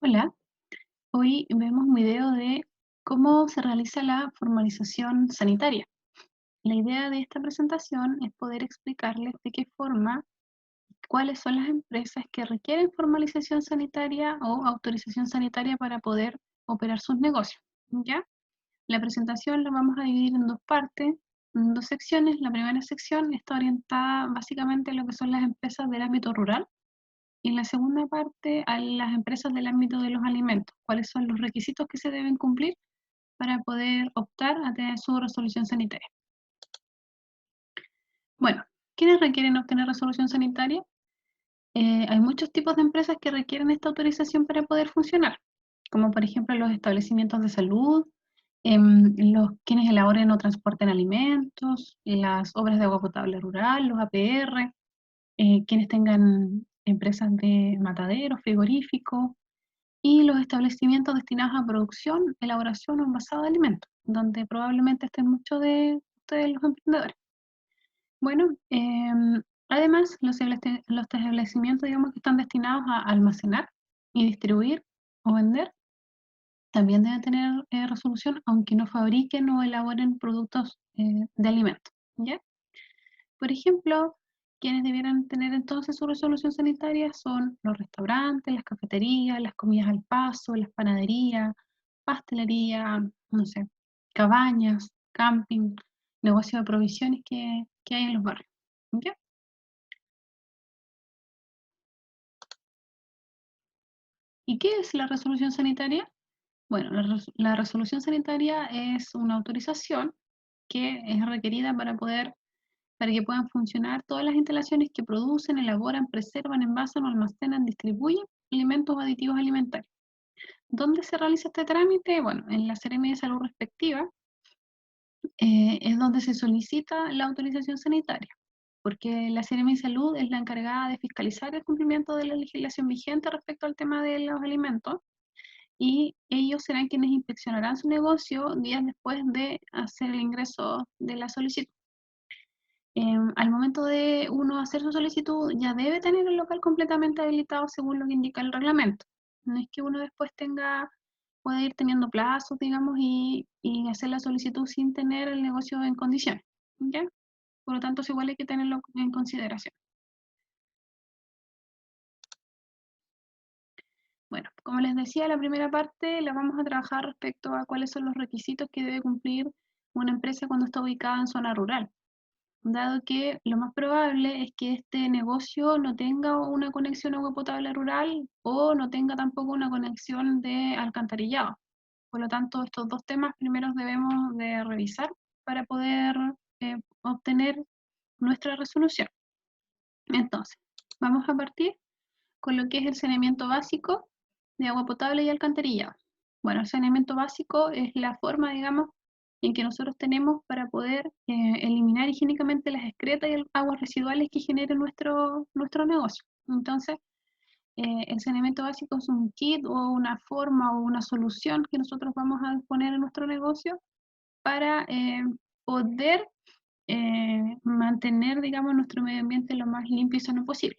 Hola, hoy vemos un video de cómo se realiza la formalización sanitaria. La idea de esta presentación es poder explicarles de qué forma, cuáles son las empresas que requieren formalización sanitaria o autorización sanitaria para poder operar sus negocios. ¿Ya? La presentación la vamos a dividir en dos partes, en dos secciones. La primera sección está orientada básicamente a lo que son las empresas del ámbito rural y en la segunda parte, a las empresas del ámbito de los alimentos, cuáles son los requisitos que se deben cumplir para poder optar a tener su resolución sanitaria. Bueno, ¿quiénes requieren obtener resolución sanitaria? Hay muchos tipos de empresas que requieren esta autorización para poder funcionar, como por ejemplo los establecimientos de salud, los quienes elaboren o transporten alimentos, las obras de agua potable rural, los APR, quienes tengan empresas de mataderos, frigoríficos, y los establecimientos destinados a producción, elaboración o envasado de alimentos, donde probablemente estén muchos de ustedes los emprendedores. Bueno, además, los establecimientos, digamos, que están destinados a almacenar y distribuir o vender, también deben tener resolución, aunque no fabriquen o elaboren productos de alimentos, ¿ya? Por ejemplo, quienes debieran tener entonces su resolución sanitaria son los restaurantes, las cafeterías, las comidas al paso, las panaderías, pastelería, no sé, cabañas, camping, negocio de provisiones que hay en los barrios. ¿Ya? ¿Y qué es la resolución sanitaria? Bueno, la resolución sanitaria es una autorización que es requerida para que puedan funcionar todas las instalaciones que producen, elaboran, preservan, envasan o almacenan, distribuyen alimentos o aditivos alimentarios. ¿Dónde se realiza este trámite? Bueno, en la Seremi de Salud respectiva es donde se solicita la autorización sanitaria, porque la Seremi de Salud es la encargada de fiscalizar el cumplimiento de la legislación vigente respecto al tema de los alimentos y ellos serán quienes inspeccionarán su negocio días después de hacer el ingreso de la solicitud. Al momento de uno hacer su solicitud, ya debe tener el local completamente habilitado según lo que indica el reglamento. No es que uno después pueda ir teniendo plazos, digamos, y hacer la solicitud sin tener el negocio en condiciones, ¿ya? Por lo tanto, eso igual hay que tenerlo en consideración. Bueno, como les decía, la primera parte la vamos a trabajar respecto a cuáles son los requisitos que debe cumplir una empresa cuando está ubicada en zona rural, dado que lo más probable es que este negocio no tenga una conexión a agua potable rural o no tenga tampoco una conexión de alcantarillado. Por lo tanto, estos dos temas primeros debemos de revisar para poder obtener nuestra resolución. Entonces, vamos a partir con lo que es el saneamiento básico de agua potable y alcantarillado. Bueno, el saneamiento básico es la forma, digamos, en que nosotros tenemos para poder eliminar higiénicamente las excretas y aguas residuales que genere nuestro negocio. Entonces, el saneamiento básico es un kit o una forma o una solución que nosotros vamos a poner en nuestro negocio para poder mantener, digamos, nuestro medio ambiente lo más limpio y sano posible.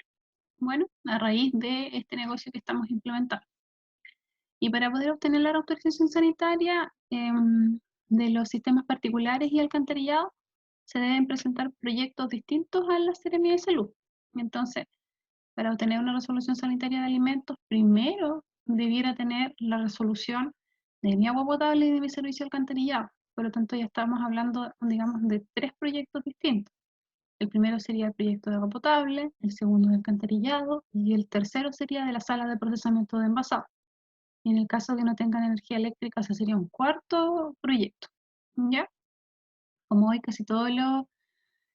Bueno, a raíz de este negocio que estamos implementando. Y para poder obtener la autorización sanitaria de los sistemas particulares y alcantarillados, se deben presentar proyectos distintos a la Seremía de Salud. Entonces, para obtener una resolución sanitaria de alimentos, primero debiera tener la resolución de mi agua potable y de mi servicio alcantarillado. Por lo tanto, ya estamos hablando, digamos, de tres proyectos distintos. El primero sería el proyecto de agua potable, el segundo de alcantarillado y el tercero sería de la sala de procesamiento de envasado. Y en el caso de que no tengan energía eléctrica, ese sería un cuarto proyecto. ¿Ya? Como hoy casi todos los,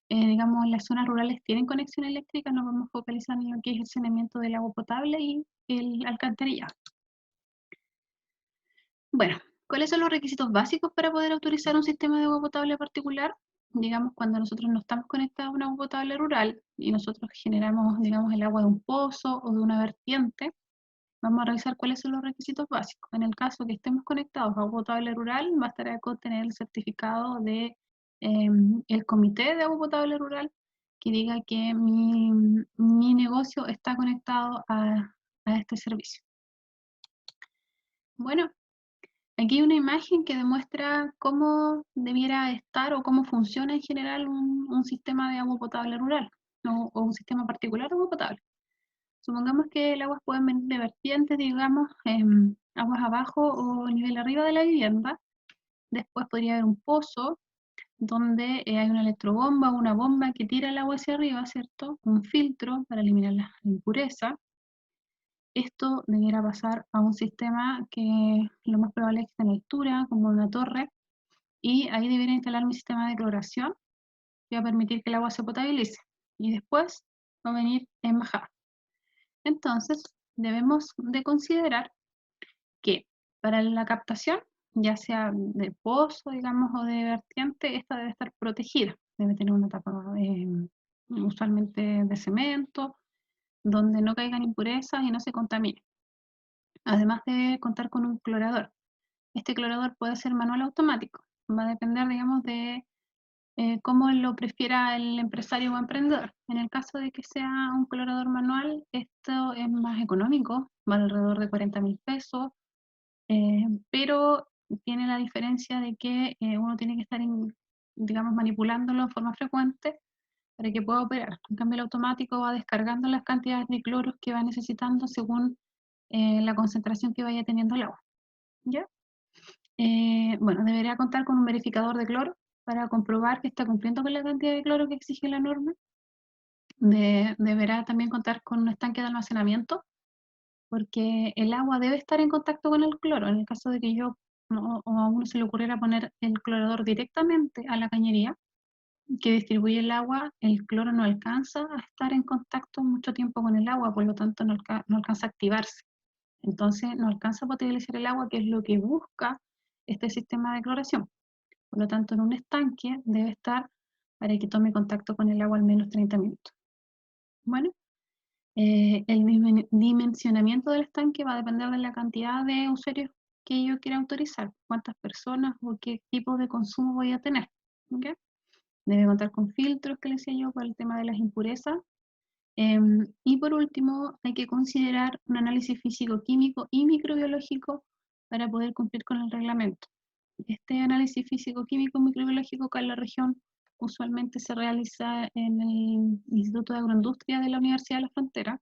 digamos, las zonas rurales tienen conexión eléctrica, nos vamos a focalizar en lo que es el saneamiento del agua potable y el alcantarillado. Bueno, ¿cuáles son los requisitos básicos para poder autorizar un sistema de agua potable particular? Digamos, cuando nosotros no estamos conectados a un agua potable rural y nosotros generamos, digamos, el agua de un pozo o de una vertiente, vamos a revisar cuáles son los requisitos básicos. En el caso que estemos conectados a agua potable rural, bastará con tener el certificado de el comité de agua potable rural que diga que mi negocio está conectado a este servicio. Bueno, aquí hay una imagen que demuestra cómo debiera estar o cómo funciona en general un sistema de agua potable rural o un sistema particular de agua potable. Supongamos que el agua puede venir de vertientes, digamos, aguas abajo o nivel arriba de la vivienda. Después podría haber un pozo donde hay una electrobomba o una bomba que tira el agua hacia arriba, ¿cierto? Un filtro para eliminar la impureza. Esto debiera pasar a un sistema que lo más probable es que esté en altura, como una torre, y ahí debería instalar un sistema de cloración que va a permitir que el agua se potabilice. Y después va a venir en bajada. Entonces, debemos de considerar que para la captación, ya sea de pozo, digamos, o de vertiente, esta debe estar protegida. Debe tener una tapa usualmente de cemento, donde no caigan impurezas y no se contamine. Además debe contar con un clorador. Este clorador puede ser manual o automático. Va a depender, digamos, de cómo lo prefiera el empresario o emprendedor. En el caso de que sea un clorador manual, esto es más económico, vale alrededor de 40.000 pesos, pero tiene la diferencia de que uno tiene que estar, digamos, manipulándolo en forma frecuente para que pueda operar. En cambio, el automático va descargando las cantidades de cloros que va necesitando según la concentración que vaya teniendo el agua. ¿Ya? Bueno, debería contar con un verificador de cloro para comprobar que está cumpliendo con la cantidad de cloro que exige la norma. Deberá también contar con un estanque de almacenamiento, porque el agua debe estar en contacto con el cloro. En el caso de que yo o a uno se le ocurriera poner el clorador directamente a la cañería que distribuye el agua, el cloro no alcanza a estar en contacto mucho tiempo con el agua, por lo tanto no alcanza a activarse. Entonces no alcanza a potabilizar el agua, que es lo que busca este sistema de cloración. Por lo tanto, en un estanque debe estar para que tome contacto con el agua al menos 30 minutos. Bueno, el dimensionamiento del estanque va a depender de la cantidad de usuarios que yo quiera autorizar, cuántas personas o qué tipo de consumo voy a tener. ¿Okay? Debe contar con filtros, que les decía yo, para el tema de las impurezas. Y por último, hay que considerar un análisis físico-químico y microbiológico para poder cumplir con el reglamento. Este análisis físico-químico y microbiológico acá en la región usualmente se realiza en el Instituto de Agroindustria de la Universidad de la Frontera,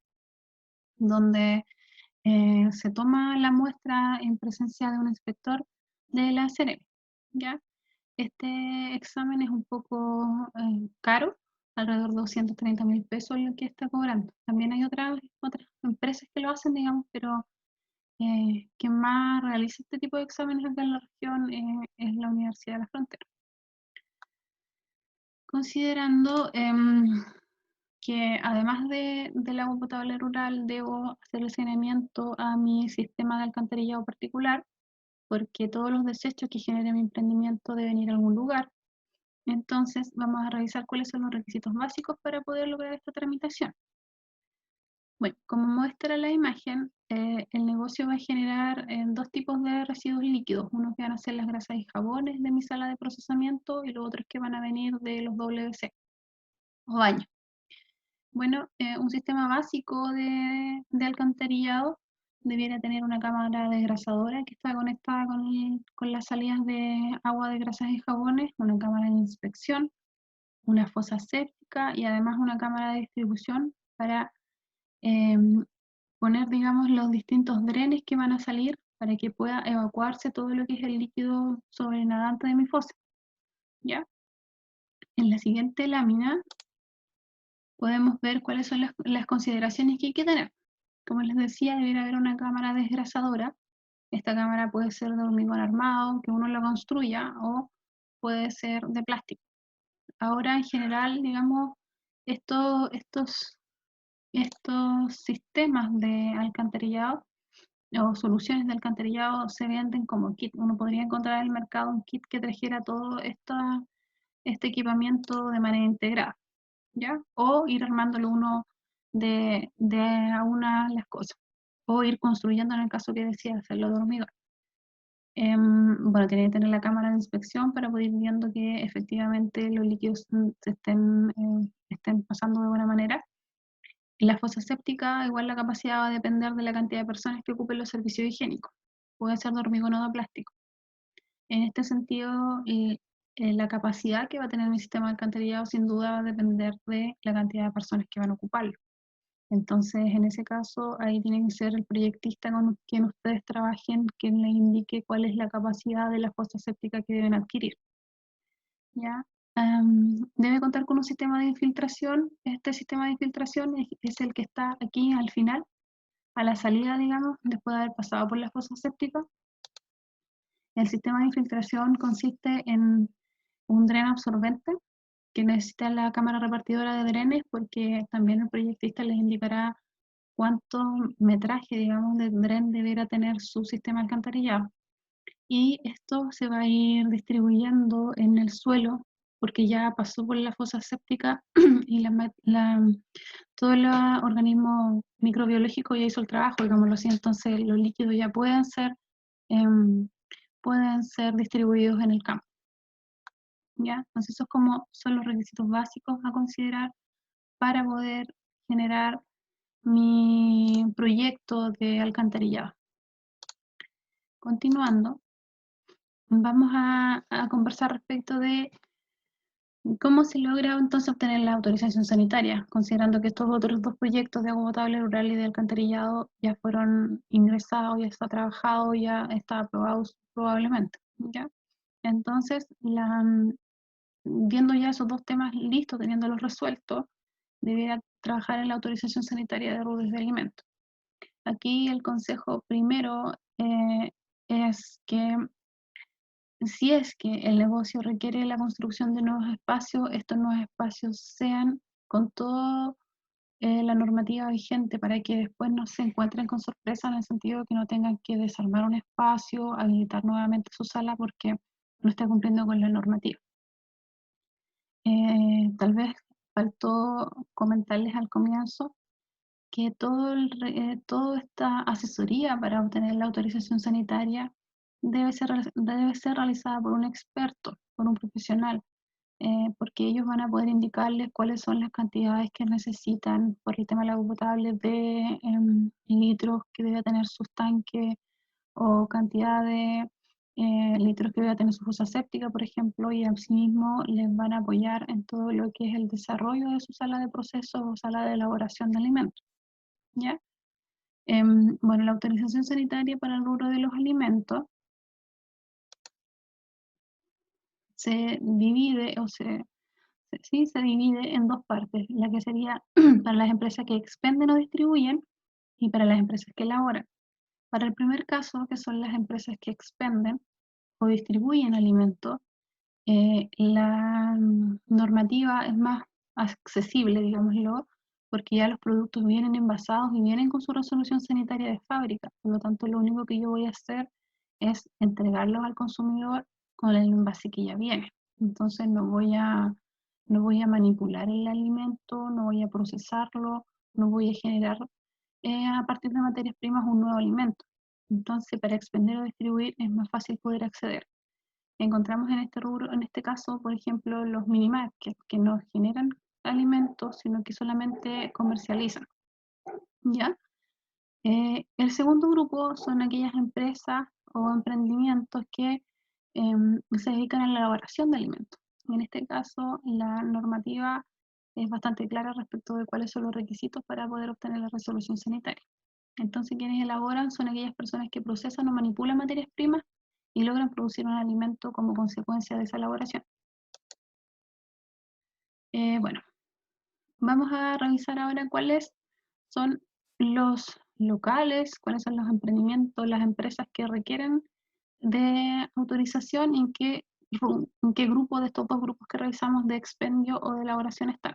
donde se toma la muestra en presencia de un inspector de la Seremi, ¿ya? Este examen es un poco caro, alrededor de 230.000 pesos lo que está cobrando. También hay otras empresas que lo hacen, digamos, pero quien más realiza este tipo de exámenes acá en la región es la Universidad de la Frontera. Considerando que además del agua potable rural, debo hacer el saneamiento a mi sistema de alcantarillado particular, porque todos los desechos que genere mi emprendimiento deben ir a algún lugar. Entonces, vamos a revisar cuáles son los requisitos básicos para poder lograr esta tramitación. Bueno, como muestra la imagen, el negocio va a generar dos tipos de residuos líquidos. Unos que van a ser las grasas y jabones de mi sala de procesamiento y los otros que van a venir de los WC o baños. Bueno, un sistema básico de alcantarillado debiera tener una cámara desgrasadora que está conectada con las salidas de agua de grasas y jabones, una cámara de inspección, una fosa séptica y además una cámara de distribución para poner, digamos, los distintos drenes que van a salir para que pueda evacuarse todo lo que es el líquido sobrenadante de mi fosa. ¿Ya? En la siguiente lámina podemos ver cuáles son las consideraciones que hay que tener. Como les decía, debería haber una cámara desgrasadora. Esta cámara puede ser de hormigón armado, que uno la construya, o puede ser de plástico. Ahora, en general, digamos, estos sistemas de alcantarillado o soluciones de alcantarillado se venden como kit. Uno podría encontrar en el mercado un kit que trajera todo este equipamiento de manera integrada, ¿ya? O ir armándolo uno de a una las cosas. O ir construyendo en el caso que decía hacerlo de hormigón. Bueno, tiene que tener la cámara de inspección para poder ir viendo que efectivamente los líquidos estén pasando de buena manera. En la fosa séptica, igual la capacidad va a depender de la cantidad de personas que ocupen los servicios higiénicos. puede ser de hormigón o de plástico. En este sentido, la capacidad que va a tener mi sistema de alcantarillado sin duda va a depender de la cantidad de personas que van a ocuparlo. Entonces, en ese caso, ahí tiene que ser el proyectista con quien ustedes trabajen quien les indique cuál es la capacidad de la fosa séptica que deben adquirir. ¿Ya? Debe contar con un sistema de infiltración. Este sistema de infiltración es el que está aquí al final, a la salida, digamos, después de haber pasado por la fosa séptica. El sistema de infiltración consiste en un dren absorbente que necesita la cámara repartidora de drenes, porque también el proyectista les indicará cuánto metraje, digamos, de dren deberá tener su sistema alcantarillado. Y esto se va a ir distribuyendo en el suelo, porque ya pasó por la fosa séptica y todo el organismo microbiológico ya hizo el trabajo, digámoslo así, entonces los líquidos ya pueden ser distribuidos en el campo. ¿Ya? Entonces esos son los requisitos básicos a considerar para poder generar mi proyecto de alcantarillado. Continuando, vamos a conversar respecto de cómo se logra entonces obtener la autorización sanitaria, considerando que estos otros dos proyectos de agua potable rural y de alcantarillado ya fueron ingresados, ya está trabajado, ya está aprobado probablemente. ¿Ya? Entonces, viendo ya esos dos temas listos, teniéndolos resueltos, debiera trabajar en la autorización sanitaria de rubros de alimentos. Aquí el consejo primero es que si es que el negocio requiere la construcción de nuevos espacios, estos nuevos espacios sean con toda la normativa vigente para que después no se encuentren con sorpresa en el sentido de que no tengan que desarmar un espacio, habilitar nuevamente su sala porque no está cumpliendo con la normativa. Tal vez faltó comentarles al comienzo que toda esta asesoría para obtener la autorización sanitaria debe ser realizada por un experto, por un profesional, porque ellos van a poder indicarles cuáles son las cantidades que necesitan por el tema del agua potable de litros que debe tener sus tanques o cantidad de litros que debe tener su fosa séptica, por ejemplo, y asimismo les van a apoyar en todo lo que es el desarrollo de su sala de procesos o sala de elaboración de alimentos. ¿Ya? Bueno, la autorización sanitaria para el rubro de los alimentos se divide se divide en dos partes, la que sería para las empresas que expenden o distribuyen y para las empresas que elaboran. Para el primer caso, que son las empresas que expenden o distribuyen alimentos, la normativa es más accesible, digámoslo, porque ya los productos vienen envasados y vienen con su resolución sanitaria de fábrica. Por lo tanto, lo único que yo voy a hacer es entregarlos al consumidor con el envase que ya viene. Entonces no voy a manipular el alimento, no voy a procesarlo, no voy a generar a partir de materias primas un nuevo alimento. Entonces, para expender o distribuir es más fácil poder acceder. Encontramos en este rubro, en este caso, por ejemplo, los minimarkets, que no generan alimentos, sino que solamente comercializan. ¿Ya? El segundo grupo son aquellas empresas o emprendimientos que se dedican a la elaboración de alimentos. En este caso, la normativa es bastante clara respecto de cuáles son los requisitos para poder obtener la resolución sanitaria. Entonces, quienes elaboran son aquellas personas que procesan o manipulan materias primas y logran producir un alimento como consecuencia de esa elaboración. Bueno, vamos a revisar ahora cuáles son los locales, cuáles son los emprendimientos, las empresas que requieren de autorización y en qué grupo de estos dos grupos que revisamos de expendio o de elaboración están.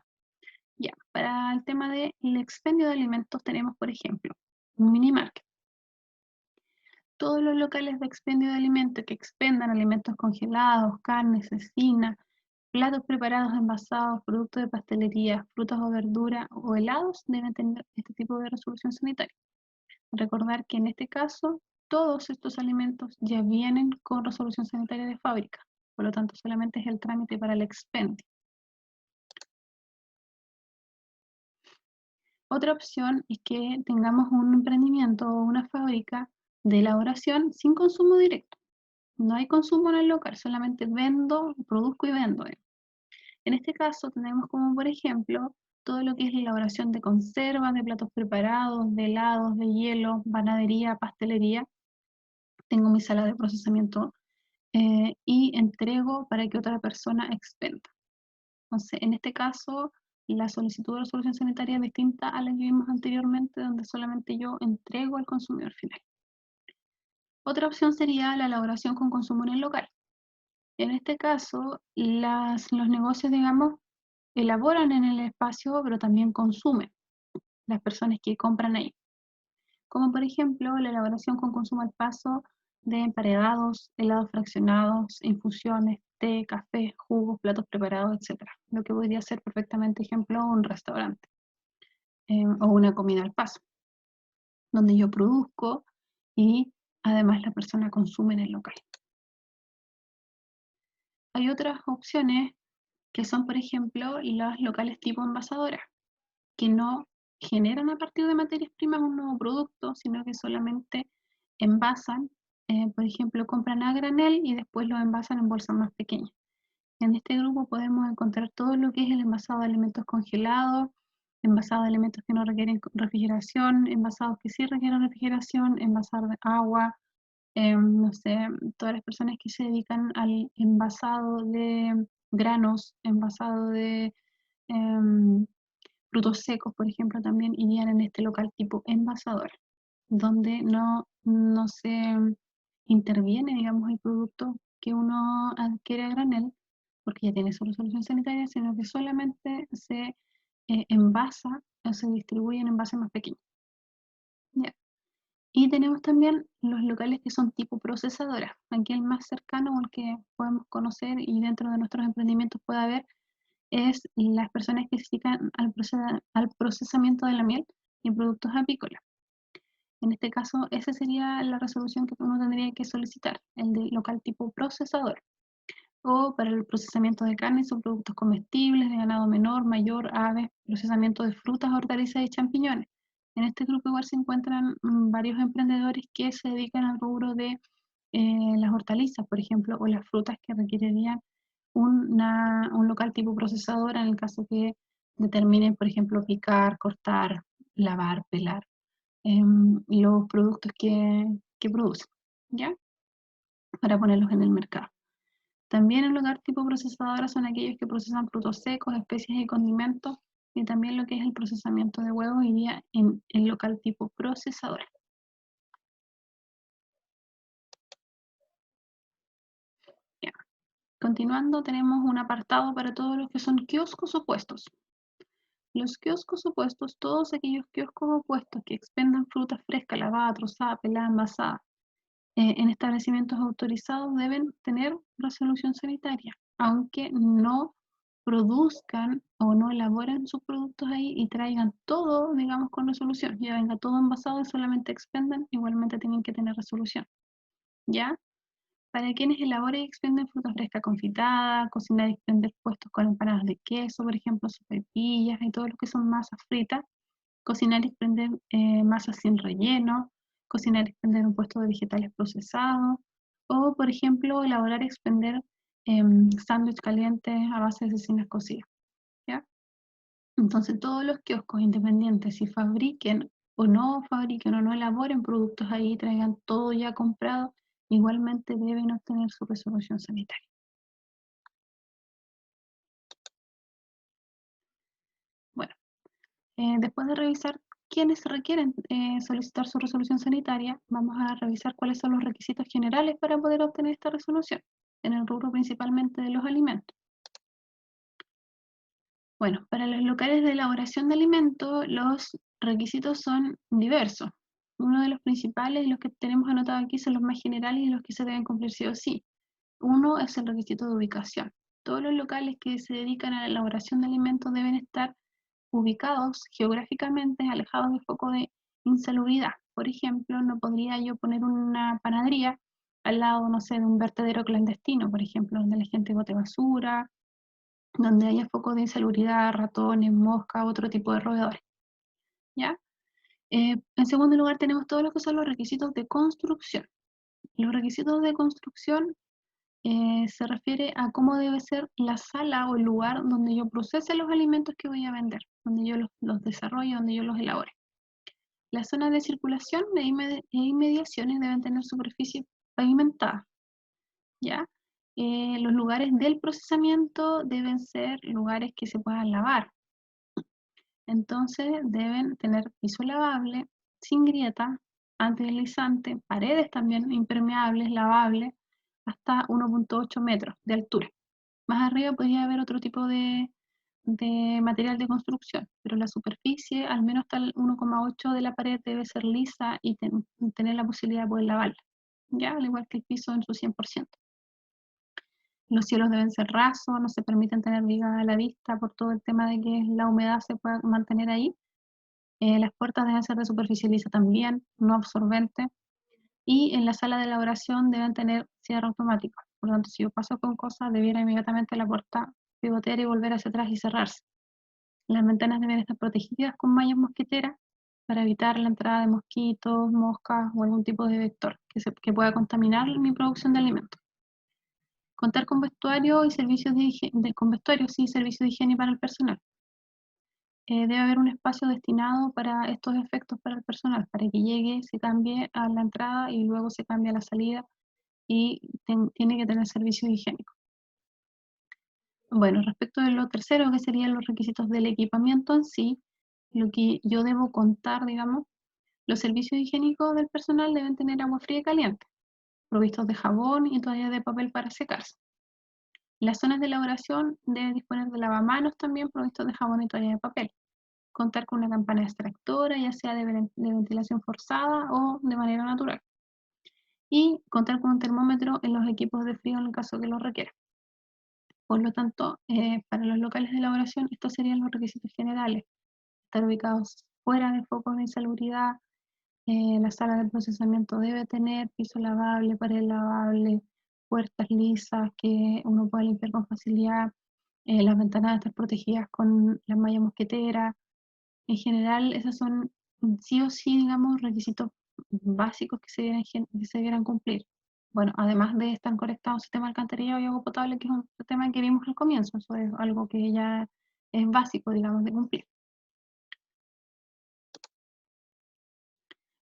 Ya, para el tema del expendio de alimentos tenemos, por ejemplo, un mini market. Todos los locales de expendio de alimentos que expendan alimentos congelados, carnes, cecina, platos preparados, envasados, productos de pastelería, frutas o verduras o helados deben tener este tipo de resolución sanitaria. Recordar que en este caso todos estos alimentos ya vienen con resolución sanitaria de fábrica, por lo tanto solamente es el trámite para el expendio. Otra opción es que tengamos un emprendimiento o una fábrica de elaboración sin consumo directo. No hay consumo en el local, solamente vendo, produzco y vendo. En este caso tenemos como por ejemplo todo lo que es la elaboración de conservas, de platos preparados, de helados, de hielo, panadería, pastelería. Tengo mi sala de procesamiento y entrego para que otra persona expenda. Entonces, en este caso, la solicitud de resolución sanitaria es distinta a la que vimos anteriormente, donde solamente yo entrego al consumidor final. Otra opción sería la elaboración con consumo en el local. En este caso, los negocios, digamos, elaboran en el espacio, pero también consumen las personas que compran ahí. Como por ejemplo, la elaboración con consumo al paso de emparedados, helados fraccionados, infusiones, té, café, jugos, platos preparados, etc. Lo que podría ser perfectamente ejemplo un restaurante o una comida al paso, donde yo produzco y además la persona consume en el local. Hay otras opciones que son, por ejemplo, los locales tipo envasadora, que no generan a partir de materias primas un nuevo producto, sino que solamente envasan, por ejemplo, compran a granel y después lo envasan en bolsas más pequeñas. En este grupo podemos encontrar todo lo que es el envasado de alimentos congelados, envasado de alimentos que no requieren refrigeración, envasados que sí requieren refrigeración, envasar de agua, no sé, todas las personas que se dedican al envasado de granos, envasado de frutos secos, por ejemplo, también irían en este local tipo envasador, donde no se interviene, digamos, el producto que uno adquiere a granel, porque ya tiene su resolución sanitaria, sino que solamente se envasa o se distribuye en envases más pequeños. ¿Ya? Y tenemos también los locales que son tipo procesadora. Aquí el más cercano o el que podemos conocer y dentro de nuestros emprendimientos puede haber es las personas que se dedican al procesamiento de la miel y productos apícolas. En este caso, esa sería la resolución que uno tendría que solicitar, el de local tipo procesador. O para el procesamiento de carnes o productos comestibles, de ganado menor, mayor, aves, procesamiento de frutas, hortalizas y champiñones. En este grupo igual se encuentran varios emprendedores que se dedican al rubro de las hortalizas, por ejemplo, o las frutas que requerirían un local tipo procesador en el caso que determinen, por ejemplo, picar, cortar, lavar, pelar los productos que producen, ¿ya? Para ponerlos en el mercado. También el lugar tipo procesadora son aquellos que procesan frutos secos, especias y condimentos, y también lo que es el procesamiento de huevos iría en el local tipo procesadora. Ya. Continuando, tenemos un apartado para todos los que son kioscos o puestos. Los kioscos o puestos, todos aquellos kioscos o puestos que expendan fruta fresca, lavada, trozada, pelada, envasada, en establecimientos autorizados deben tener resolución sanitaria, aunque no produzcan o no elaboren sus productos ahí y traigan todo, digamos, con resolución. Ya venga todo envasado y solamente expendan, igualmente tienen que tener resolución. ¿Ya? Para quienes elaboren y expenden fruta fresca confitada, cocinar y expender puestos con empanadas de queso, por ejemplo, sopaipillas y todo lo que son masas fritas, cocinar y expender masas sin relleno, cocinar y expender un puesto de vegetales procesados, o por ejemplo, elaborar y expender sándwiches calientes a base de cecinas cocidas. ¿Ya? Entonces, todos los kioscos independientes, si fabriquen o no elaboren productos ahí, traigan todo ya comprado, igualmente deben obtener su resolución sanitaria. Bueno, después de revisar quiénes requieren solicitar su resolución sanitaria, vamos a revisar cuáles son los requisitos generales para poder obtener esta resolución, en el rubro principalmente de los alimentos. Bueno, para los locales de elaboración de alimentos, los requisitos son diversos. Uno de los principales y los que tenemos anotados aquí son los más generales y los que se deben cumplir sí o sí. Uno es el requisito de ubicación. Todos los locales que se dedican a la elaboración de alimentos deben estar ubicados geográficamente alejados del foco de insalubridad. Por ejemplo, no podría yo poner una panadería al lado, no sé, de un vertedero clandestino, por ejemplo, donde la gente bote basura, donde haya foco de insalubridad, ratones, moscas, otro tipo de roedores. ¿Ya? En segundo lugar, tenemos todo lo que son los requisitos de construcción. Los requisitos de construcción se refiere a cómo debe ser la sala o el lugar donde yo procese los alimentos que voy a vender, donde yo los desarrolle, donde yo los elabore. Las zonas de circulación e inmediaciones deben tener superficie pavimentada, ¿ya? Los lugares del procesamiento deben ser lugares que se puedan lavar. Entonces deben tener piso lavable, sin grieta, antideslizante, paredes también impermeables, lavables, hasta 1.8 metros de altura. Más arriba podría haber otro tipo de material de construcción, pero la superficie, al menos hasta el 1,8 de la pared, debe ser lisa y tener la posibilidad de poder lavarla, ¿ya? Al igual que el piso en su 100%. Los cielos deben ser rasos, no se permiten tener vigas a la vista por todo el tema de que la humedad se pueda mantener ahí. Las puertas deben ser de superficie lisa también, no absorbente. Y en la sala de elaboración deben tener cierre automático. Por lo tanto, si yo paso con cosas, debiera inmediatamente la puerta pivotear y volver hacia atrás y cerrarse. Las ventanas deben estar protegidas con mallas mosquiteras para evitar la entrada de mosquitos, moscas o algún tipo de vector que pueda contaminar mi producción de alimentos. Contar con vestuario y servicios con vestuarios y servicios de higiene para el personal. Debe haber un espacio destinado para estos efectos para el personal, para que llegue, se cambie a la entrada y luego se cambie a la salida y tiene que tener servicio higiénico. Bueno, respecto de lo tercero, que serían los requisitos del equipamiento en sí, lo que yo debo contar, digamos, los servicios higiénicos del personal deben tener agua fría y caliente, provistos de jabón y toallas de papel para secarse. Las zonas de elaboración deben disponer de lavamanos también provistos de jabón y toallas de papel. Contar con una campana extractora, ya sea de ventilación forzada o de manera natural. Y contar con un termómetro en los equipos de frío en el caso que lo requiera. Por lo tanto, para los locales de elaboración, estos serían los requisitos generales. Estar ubicados fuera de focos de insalubridad. La sala de procesamiento debe tener piso lavable, pared lavable, puertas lisas que uno pueda limpiar con facilidad. Las ventanas deben estar protegidas con la malla mosquetera. En general, esos son sí o sí, digamos, requisitos básicos que se debieran cumplir. Bueno, además de estar conectado a un sistema de alcantarillado y agua potable, que es un tema que vimos al comienzo, eso es algo que ya es básico, digamos, de cumplir.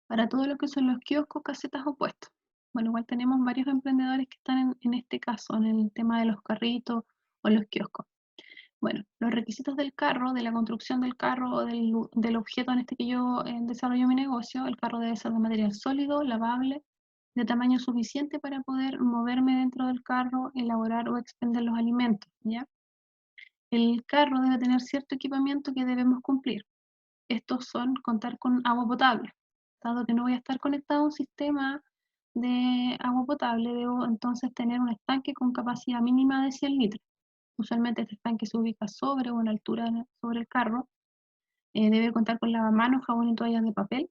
Para todo lo que son los kioscos, casetas o puestos. Bueno, igual tenemos varios emprendedores que están en este caso, en el tema de los carritos o los kioscos. Bueno, los requisitos del carro, de la construcción del carro o del objeto en este que yo desarrollo mi negocio, el carro debe ser de material sólido, lavable, de tamaño suficiente para poder moverme dentro del carro, elaborar o expender los alimentos, ¿ya? El carro debe tener cierto equipamiento que debemos cumplir. Estos son contar con agua potable. Dado que no voy a estar conectado a un sistema de agua potable, debo entonces tener un estanque con capacidad mínima de 100 litros. Usualmente este estanque se ubica sobre o en altura sobre el carro. Debe contar con lavamanos, jabón y toallas de papel.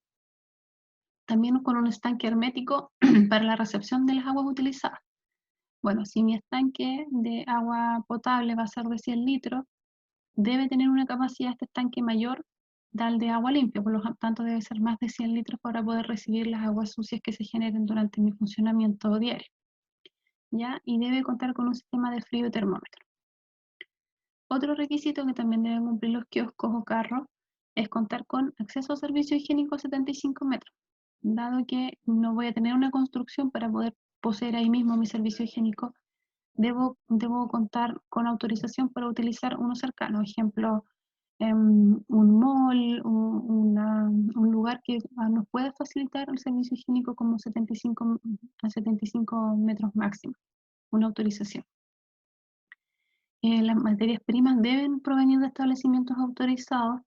También con un estanque hermético para la recepción de las aguas utilizadas. Bueno, si mi estanque de agua potable va a ser de 100 litros, debe tener una capacidad este estanque mayor al de agua limpia, por lo tanto debe ser más de 100 litros para poder recibir las aguas sucias que se generen durante mi funcionamiento diario, ¿ya? Y debe contar con un sistema de frío y termómetro. Otro requisito que también deben cumplir los kioscos o carros es contar con acceso a servicio higiénico a 75 metros, dado que no voy a tener una construcción para poder poseer ahí mismo mi servicio higiénico. Debo contar con autorización para utilizar uno cercano, ejemplo, un mall, un lugar que nos pueda facilitar el servicio higiénico como 75 a 75 metros máximo, una autorización. Las materias primas deben provenir de establecimientos autorizados.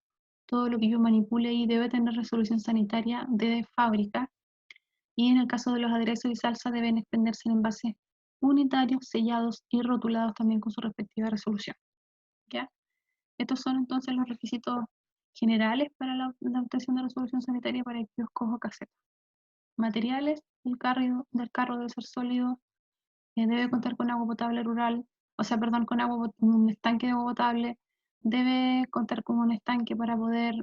Todo lo que yo manipule ahí debe tener resolución sanitaria de fábrica. Y en el caso de los aderezos y salsa deben expenderse en envases unitarios, sellados y rotulados también con su respectiva resolución, ¿ya? Estos son entonces los requisitos generales para la obtención de resolución sanitaria para el kiosco o caseta. Materiales, del carro debe ser sólido, debe contar con agua potable rural, o sea, perdón, un estanque de agua potable, debe contar con un estanque para poder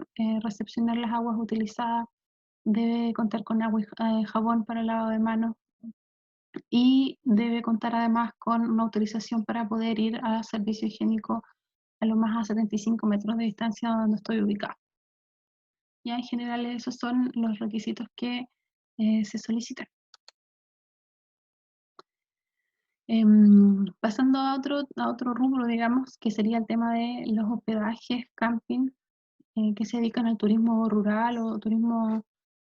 recepcionar las aguas utilizadas, debe contar con agua y jabón para el lavado de manos y debe contar además con una autorización para poder ir a servicio higiénico a lo más a 75 metros de distancia donde estoy ubicado. Ya en general esos son los requisitos que se solicitan. Pasando a otro rubro, digamos, que sería el tema de los hospedajes, camping, que se dedican al turismo rural o turismo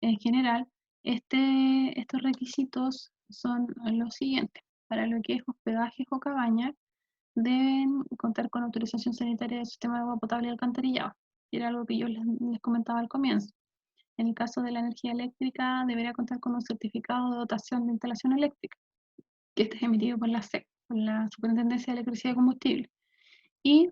en general, estos requisitos son los siguientes. Para lo que es hospedajes o cabañas, deben contar con autorización sanitaria del sistema de agua potable y alcantarillado, que era algo que yo les comentaba al comienzo. En el caso de la energía eléctrica, deberá contar con un certificado de dotación de instalación eléctrica, que este es emitido por la SEC, por la Superintendencia de Electricidad y Combustible. Y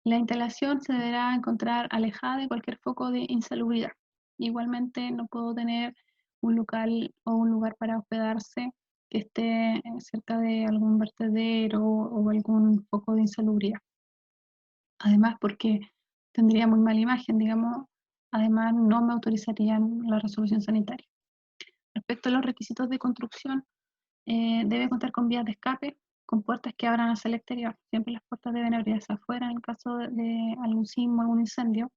la instalación se deberá encontrar alejada de cualquier foco de insalubridad. Igualmente, no puedo tener un local o un lugar para hospedarse que esté cerca de algún vertedero o algún foco de insalubridad. Además, porque tendría muy mala imagen, digamos, además no me autorizarían la resolución sanitaria. Respecto a los requisitos de construcción, debe contar con vías de escape, con puertas que abran hacia el exterior. Siempre las puertas deben abrirse afuera en el caso de algún sismo, algún incendio.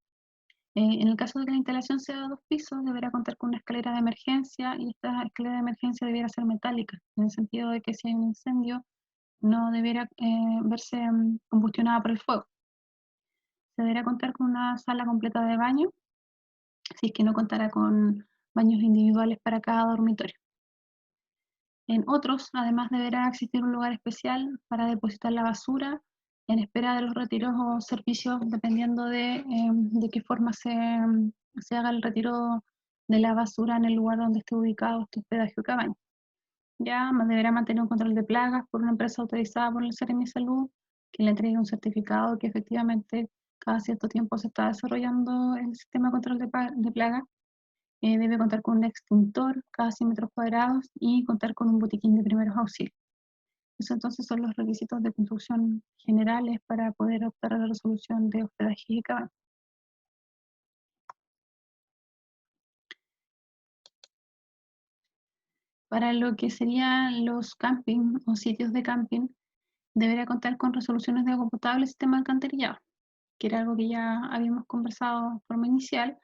En el caso de que la instalación sea de 2 pisos, deberá contar con una escalera de emergencia y esta escalera de emergencia debiera ser metálica, en el sentido de que si hay un incendio no debiera verse combustionada por el fuego. Se deberá contar con una sala completa de baño, si es que no contara con baños individuales para cada dormitorio. En otros, además, deberá existir un lugar especial para depositar la basura en espera de los retiros o servicios, dependiendo de qué forma se haga el retiro de la basura en el lugar donde esté ubicado este hospedaje o cabaña. Ya deberá mantener un control de plagas por una empresa autorizada por el Seremi Salud, que le entregue un certificado que efectivamente cada cierto tiempo se está desarrollando el sistema de control de plagas. Debe contar con un extintor cada 100 metros cuadrados y contar con un botiquín de primeros auxilios. Esos entonces son los requisitos de construcción generales para poder optar a la resolución de hospedaje y cabaña. Para lo que serían los camping o sitios de camping, deberá contar con resoluciones de agua potable y sistema de alcantarillado, que era algo que ya habíamos conversado de forma inicial.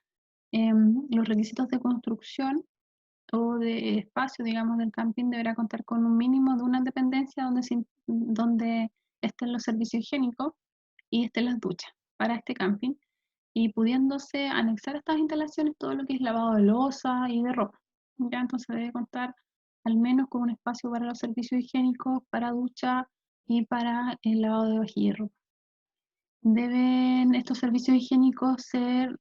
Los requisitos de construcción o de espacio, digamos, del camping deberá contar con un mínimo de una dependencia donde estén los servicios higiénicos y estén las duchas para este camping, y pudiéndose anexar a estas instalaciones todo lo que es lavado de loza y de ropa. Ya entonces debe contar al menos con un espacio para los servicios higiénicos, para ducha y para el lavado de vajilla y ropa. Deben estos servicios higiénicos ser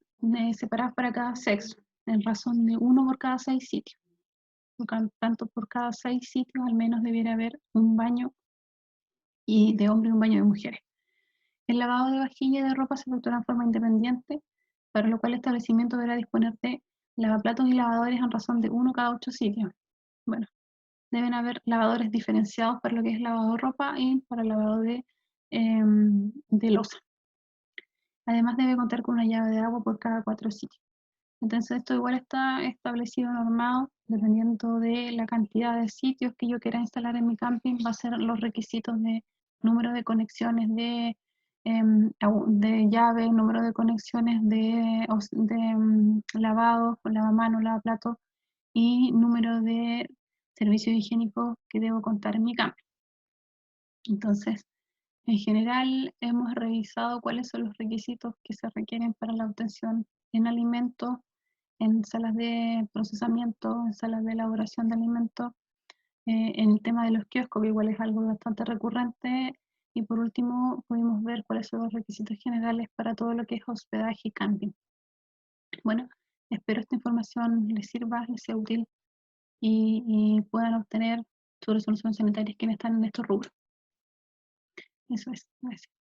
separados para cada sexo, en razón de 1 por cada 6 sitios. Tanto por cada 6 sitios al menos debiera haber un baño y de hombre y un baño de mujeres. El lavado de vajilla y de ropa se efectúa en forma independiente, para lo cual el establecimiento deberá disponer de lavaplatos y lavadores en razón de 1 cada 8 sitios. Bueno, deben haber lavadores diferenciados para lo que es lavado de ropa y para el lavado de loza. Además debe contar con una llave de agua por cada 4 sitios. Entonces esto igual está establecido, normado, dependiendo de la cantidad de sitios que yo quiera instalar en mi camping, va a ser los requisitos de número de conexiones de llave, número de conexiones de lavado, lavamanos, lavaplatos y número de servicios higiénicos que debo contar en mi camping. Entonces, en general, hemos revisado cuáles son los requisitos que se requieren para la obtención en alimentos, en salas de procesamiento, en salas de elaboración de alimentos, en el tema de los kioscos, que igual es algo bastante recurrente, y por último pudimos ver cuáles son los requisitos generales para todo lo que es hospedaje y camping. Bueno, espero esta información les sirva, les sea útil y puedan obtener sus resoluciones sanitarias quienes están en estos rubros. Eso es, gracias.